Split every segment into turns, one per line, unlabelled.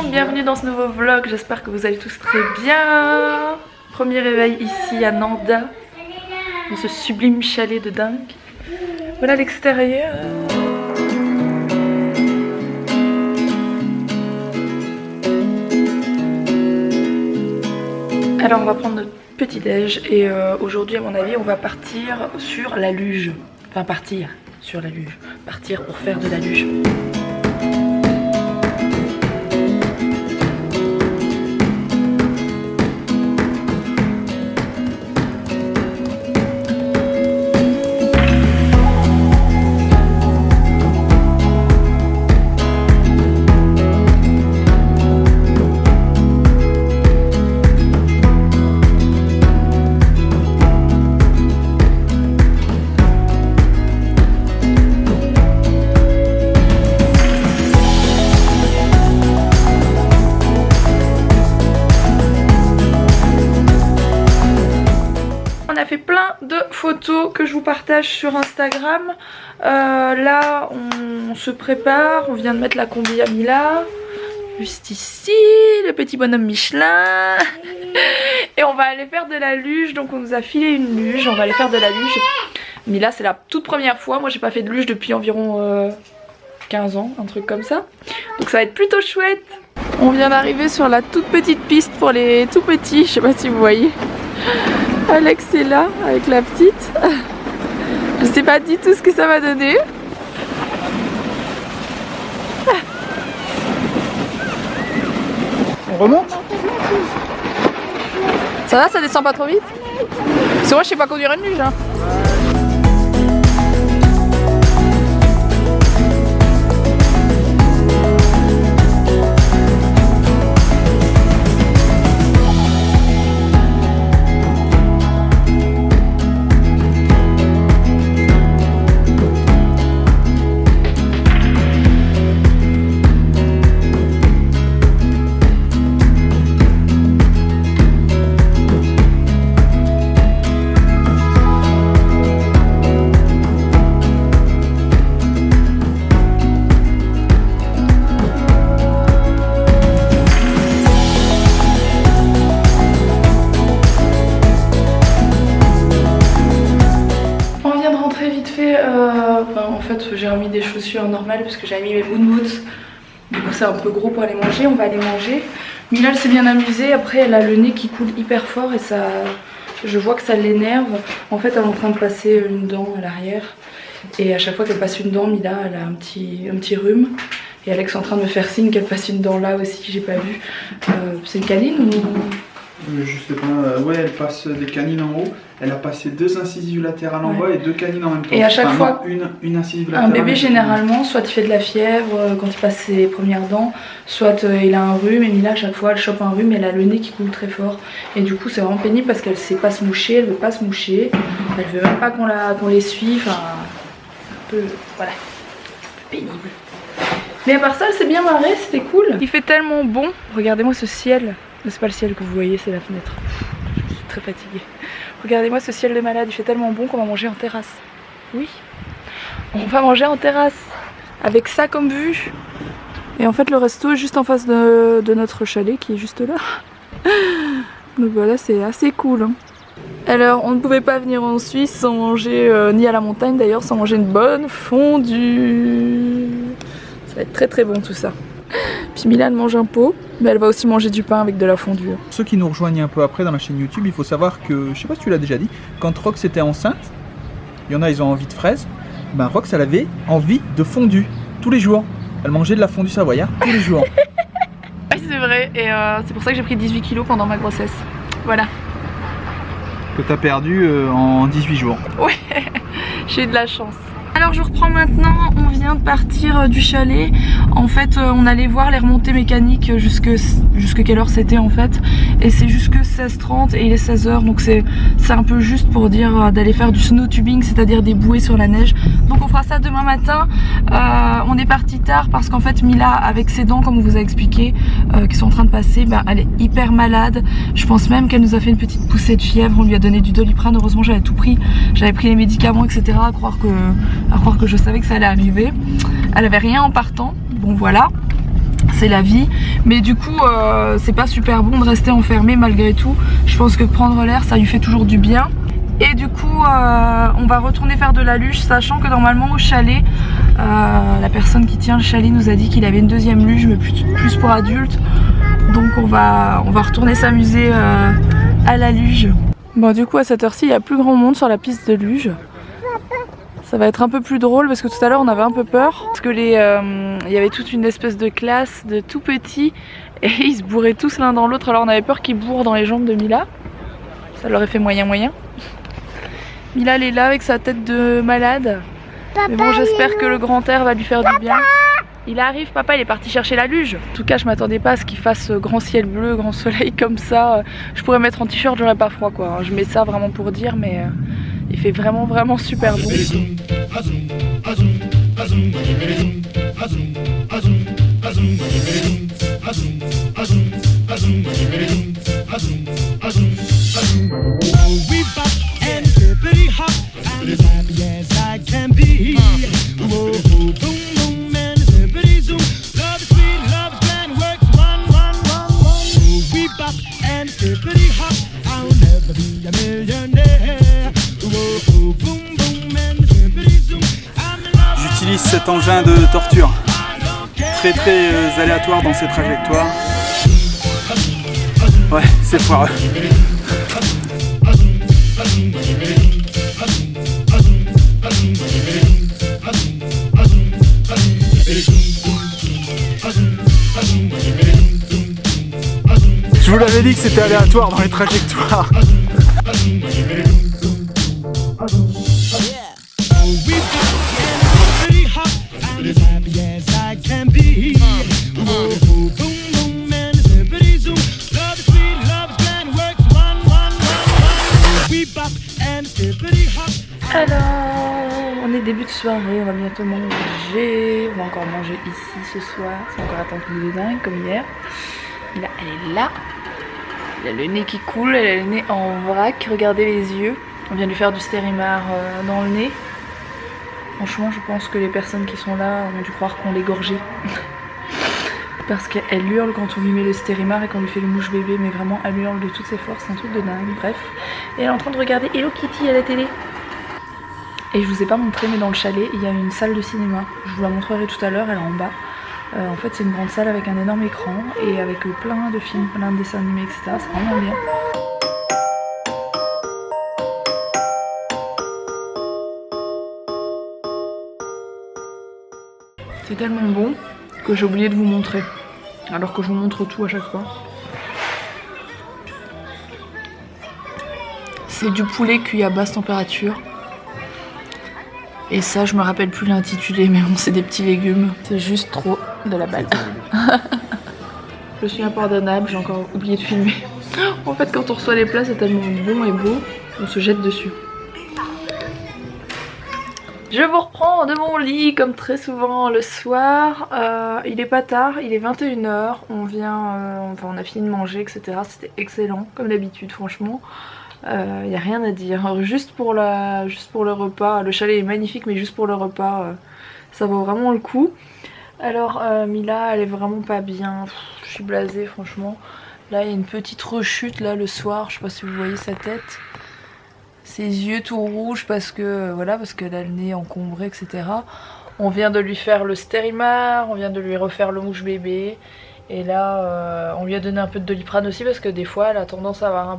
monde, bienvenue dans ce nouveau vlog, j'espère que vous allez tous très bien. Premier réveil ici à Nanda, dans ce sublime chalet de dingue. Voilà l'extérieur. Alors on va prendre notre petit déj et aujourd'hui à mon avis on va partir sur la luge. Enfin partir sur la luge, partir pour faire de la luge. Photos que je vous partage sur Instagram. Là on se prépare, on vient de mettre la combi à Mila juste ici, le petit bonhomme Michelin et on va aller faire de la luge. Donc on nous a filé une luge, on va aller faire de la luge. Mila c'est la toute première fois, moi j'ai pas fait de luge depuis environ 15 ans, un truc comme ça, donc ça va être plutôt chouette. On vient d'arriver sur la toute petite piste pour les tout petits, je sais pas si vous voyez. Alex est là avec la petite. Je sais pas du tout ce que ça va donner.
On remonte?
Ça va, ça descend pas trop vite? Parce que moi je sais pas conduire une luge hein. En fait j'ai remis des chaussures normales parce que j'avais mis mes moon boots. Du coup c'est un peu gros pour aller manger, on va aller manger. Mila elle s'est bien amusée, après elle a le nez qui coule hyper fort et ça, je vois que ça l'énerve. En fait elle est en train de passer une dent à l'arrière et à chaque fois qu'elle passe une dent, Mila elle a un petit rhume. Et Alex est en train de me faire signe qu'elle passe une dent là aussi, j'ai pas vu. C'est une canine ou...
Je sais pas, ouais elle passe des canines en haut. Elle a passé 2 incisives latérales en bas et 2 canines en même temps.
Et à chaque fois,
une incisive latérale.
Un bébé généralement, soit il fait de la fièvre quand il passe ses premières dents, soit il a un rhume. Et Mila à chaque fois elle chope un rhume et elle a le nez qui coule très fort. Et du coup c'est vraiment pénible parce qu'elle sait pas se moucher, elle veut pas se moucher. Elle veut même pas qu'on l'essuie, enfin c'est un peu, voilà, un peu pénible. Mais à part ça elle s'est bien marrée, c'était cool. Il fait tellement bon, regardez-moi ce ciel. C'est pas le ciel que vous voyez, c'est la fenêtre. Je suis très fatiguée. Regardez-moi ce ciel de malade, il fait tellement bon qu'on va manger en terrasse. Oui, on va manger en terrasse avec ça comme vue. Et en fait le resto est juste en face de notre chalet qui est juste là. Donc voilà, c'est assez cool hein. Alors on ne pouvait pas venir en Suisse sans manger, ni à la montagne d'ailleurs, sans manger une bonne fondue. Ça va être très très bon tout ça. Puis Milan mange un pot, mais elle va aussi manger du pain avec de la fondue.
Ceux qui nous rejoignent un peu après dans ma chaîne YouTube, il faut savoir que, je sais pas si tu l'as déjà dit, quand Rox était enceinte, il y en a ils ont envie de fraises, ben Rox elle avait envie de fondue tous les jours. Elle mangeait de la fondue savoyard tous les jours.
Oui c'est vrai, et c'est pour ça que j'ai pris 18 kilos pendant ma grossesse. Voilà.
Que t'as perdu en 18 jours.
Ouais, j'ai eu de la chance. Alors je reprends maintenant, on vient de partir du chalet. En fait on allait voir les remontées mécaniques jusque quelle heure c'était en fait. Et c'est jusque 16h30 et il est 16h, donc c'est un peu juste pour dire d'aller faire du snow tubing, c'est-à-dire des bouées sur la neige. Donc on fera ça demain matin. On est parti tard parce qu'en fait Mila avec ses dents comme on vous a expliqué qui sont en train de passer, ben, elle est hyper malade. Je pense même qu'elle nous a fait une petite poussée de fièvre, on lui a donné du Doliprane, heureusement j'avais tout pris, j'avais pris les médicaments etc, à croire que je savais que ça allait arriver. Elle avait rien en partant, bon voilà. c'est la vie. Mais du coup c'est pas super bon de rester enfermé malgré tout. Je pense que prendre l'air ça lui fait toujours du bien. Et du coup on va retourner faire de la luge, sachant que normalement au chalet la personne qui tient le chalet nous a dit qu'il avait une deuxième luge mais plus pour adultes. Donc on va retourner s'amuser à la luge. Bon du coup à cette heure-ci il y a plus grand monde sur la piste de luge. Ça va être un peu plus drôle parce que tout à l'heure on avait un peu peur. Parce que il y avait toute une espèce de classe de tout petits et ils se bourraient tous l'un dans l'autre. Alors on avait peur qu'ils bourrent dans les jambes de Mila. Ça leur aurait fait moyen. Mila elle est là avec sa tête de malade. Mais bon j'espère que le grand air va lui faire du bien. Il arrive, papa il est parti chercher la luge. En tout cas je m'attendais pas à ce qu'il fasse grand ciel bleu, grand soleil comme ça. Je pourrais mettre en t-shirt, j'aurais pas froid quoi. Je mets ça vraiment pour dire mais il fait vraiment super bon.
J'utilise cet engin de torture très aléatoire dans ses trajectoires. Ouais, c'est foireux. Je vous l'avais dit que c'était aléatoire dans les trajectoires.
Alors, on est début de soirée, on va bientôt manger. On va encore manger ici ce soir. C'est encore attendu de dingue comme hier. Et là, elle est là. Elle a le nez qui coule, elle a le nez en vrac. Regardez les yeux. On vient de lui faire du stérimar dans le nez. Franchement, je pense que les personnes qui sont là ont dû croire qu'on l'égorgeait. Parce qu'elle hurle quand on lui met le stérimar et qu'on lui fait le mouche bébé. Mais vraiment, elle hurle de toutes ses forces. C'est un truc de dingue. Bref. Et elle est en train de regarder Hello Kitty à la télé. Et je vous ai pas montré, mais dans le chalet, il y a une salle de cinéma. Je vous la montrerai tout à l'heure, elle est en bas. En fait, c'est une grande salle avec un énorme écran et avec plein de films, plein de dessins animés, etc. C'est vraiment bien. C'est tellement bon que j'ai oublié de vous montrer. Alors que je vous montre tout à chaque fois. C'est du poulet cuit à basse température. Et ça, je me rappelle plus l'intitulé, mais bon, c'est des petits légumes. C'est juste trop de la balle. Je suis impardonnable, j'ai encore oublié de filmer. En fait, quand on reçoit les plats, c'est tellement bon et beau, on se jette dessus. Je vous reprends de mon lit, comme très souvent le soir. Il est pas tard, il est 21 h. On a fini de manger, etc. C'était excellent, comme d'habitude, franchement. Y a rien à dire, juste pour le repas, le chalet est magnifique mais juste pour le repas ça vaut vraiment le coup. Alors Mila elle est vraiment pas bien, je suis blasée franchement. Là il y a une petite rechute là le soir, je sais pas si vous voyez sa tête, ses yeux tout rouges parce que voilà, parce qu'elle a le nez encombré, etc. On vient de lui faire le stérimar, on vient de lui refaire le mouche bébé. Et là on lui a donné un peu de Doliprane aussi parce que des fois elle a tendance à avoir un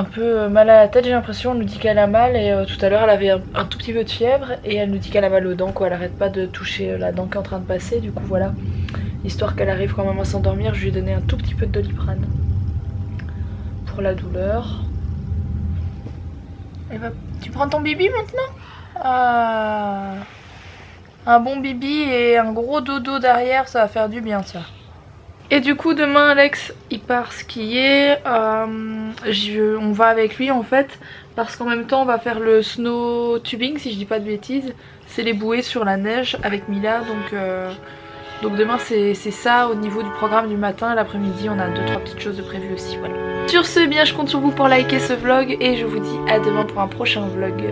peu mal à la tête, j'ai l'impression. Elle nous dit qu'elle a mal et tout à l'heure elle avait un tout petit peu de fièvre et elle nous dit qu'elle a mal aux dents quoi. Elle arrête pas de toucher la dent qui est en train de passer, du coup voilà, histoire qu'elle arrive quand même à s'endormir, je lui ai donné un tout petit peu de Doliprane pour la douleur. Tu prends ton bibi maintenant? Un bon bibi et un gros dodo derrière, ça va faire du bien ça. Et du coup demain Alex il part skier, on va avec lui en fait parce qu'en même temps on va faire le snow tubing si je dis pas de bêtises. C'est les bouées sur la neige avec Mila, donc demain c'est ça au niveau du programme du matin. L'après-midi on a 2-3 petites choses de prévues aussi, voilà. Sur ce, bien je compte sur vous pour liker ce vlog et je vous dis à demain pour un prochain vlog.